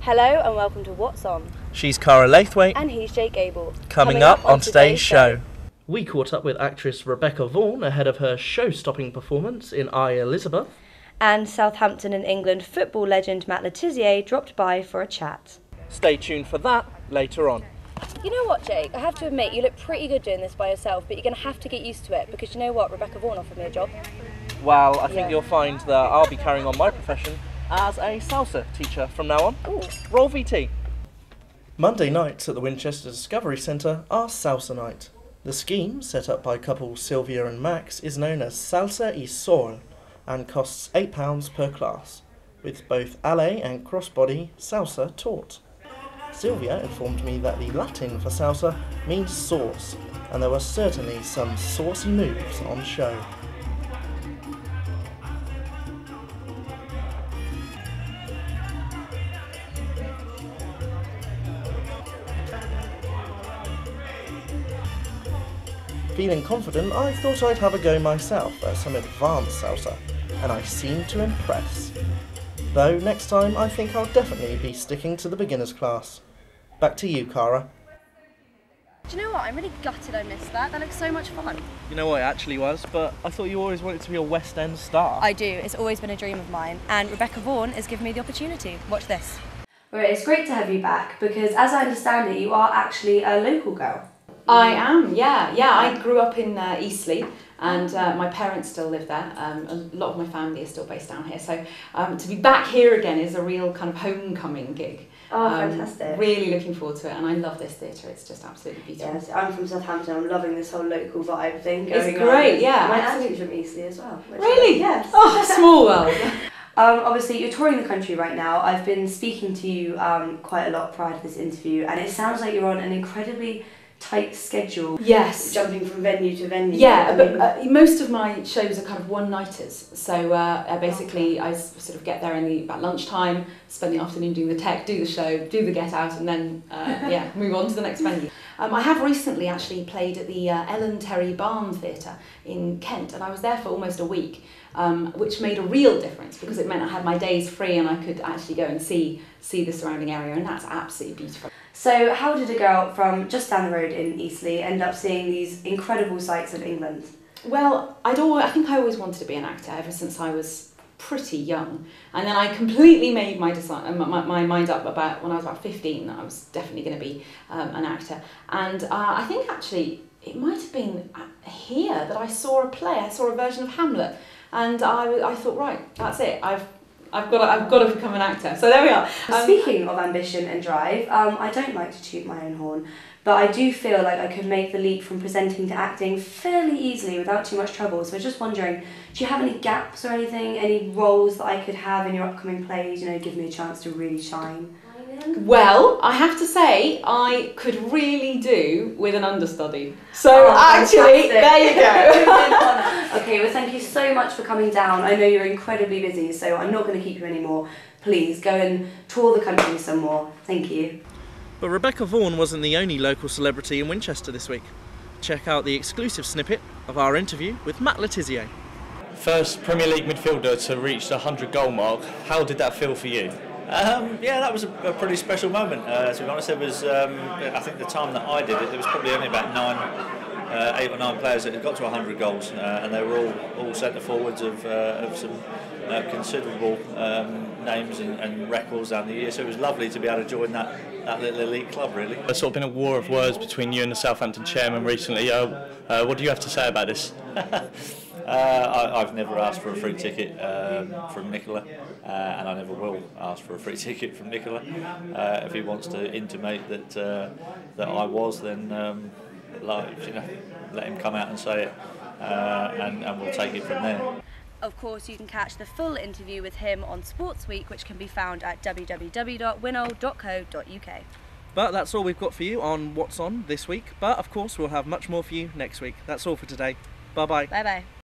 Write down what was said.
Hello and welcome to What's On. She's Cara Laithwaite. And he's Gable. Coming up on today's show. We caught up with actress Rebecca Vaughan ahead of her show-stopping performance in I, Elizabeth. And Southampton and England football legend Matt Le Tissier dropped by for a chat. Stay tuned for that later on. You know what, Jake? I have to admit, you look pretty good doing this by yourself, but you're going to have to get used to it because you know what? Rebecca Vaughan offered me a job. Well, I think you'll find that I'll be carrying on my profession as a salsa teacher from now on. Ooh. Roll VT. Monday nights at the Winchester Discovery Centre are Salsa Night. The scheme, set up by couple Sylvia and Max, is known as Salsa y Sol and costs £8 per class, with both alley and crossbody salsa taught. Sylvia informed me that the Latin for salsa means sauce, and there were certainly some saucy moves on show. Feeling confident, I thought I'd have a go myself at some advanced salsa, and I seemed to impress. Though next time I think I'll definitely be sticking to the beginners class. Back to you, Cara. Do you know what? I'm really gutted I missed that. That looks so much fun. You know what, it actually was, but I thought you always wanted to be a West End star. I do. It's always been a dream of mine, and Rebecca Vaughan has given me the opportunity. Watch this. Well, it's great to have you back because, as I understand it, you are actually a local girl. I am, yeah. I grew up in Eastleigh, and my parents still live there. A lot of my family is still based down here, so to be back here again is a real kind of homecoming gig. Oh, fantastic. Really looking forward to it, and I love this theatre. It's just absolutely beautiful. Yes, I'm from Southampton. I'm loving this whole local vibe thing going on. It's great, yeah. My auntie's from Eastleigh as well. Really? Yes. Oh, small world. Obviously, you're touring the country right now. I've been speaking to you quite a lot prior to this interview, and it sounds like you're on an incredibly tight schedule. Yes. Jumping from venue to venue. Yeah, but most of my shows are kind of one-nighters. So basically I sort of get there about lunchtime, spend the afternoon doing the tech, do the show, do the get out, and then move on to the next venue. I have recently actually played at the Ellen Terry Barn Theatre in Kent, and I was there for almost a week, which made a real difference because it meant I had my days free and I could actually go and see the surrounding area, and that's absolutely beautiful. So how did a girl from just down the road in Eastleigh end up seeing these incredible sights of England? Well, I think I always wanted to be an actor ever since I was pretty young, and then I completely made my mind up about when I was about 15 that I was definitely going to be an actor. And I think actually it might have been here that I saw a play. I saw a version of Hamlet, and I thought, right, that's it. I've got to become an actor. So there we are. Speaking of ambition and drive, I don't like to toot my own horn, but I do feel like I could make the leap from presenting to acting fairly easily without too much trouble. So I was just wondering, do you have any gaps or anything, any roles that I could have in your upcoming plays, give me a chance to really shine? Well, I have to say, I could really do with an understudy. So actually, fantastic. There you go. Okay, well thank you so much for coming down. I know you're incredibly busy, so I'm not going to keep you anymore. Please, go and tour the country some more. Thank you. But Rebecca Vaughan wasn't the only local celebrity in Winchester this week. Check out the exclusive snippet of our interview with Matt Le Tissier. First Premier League midfielder to reach the 100-goal mark. How did that feel for you? Yeah, that was a pretty special moment. To be honest, there was, I think the time that I did it, there was probably only about 8 or 9 players that had got to 100 goals, and they were all centre forwards of some considerable names and records down the year. So it was lovely to be able to join that little elite club, really. There's sort of been a war of words between you and the Southampton chairman recently. What do you have to say about this? I've never asked for a free ticket from Nicola, and I never will ask for a free ticket from Nicola. If he wants to intimate that I was, then let him come out and say it, and we'll take it from there. Of course, you can catch the full interview with him on Sports Week, which can be found at www.winol.co.uk. But that's all we've got for you on What's On this week. But of course, we'll have much more for you next week. That's all for today. Bye-bye. Bye-bye.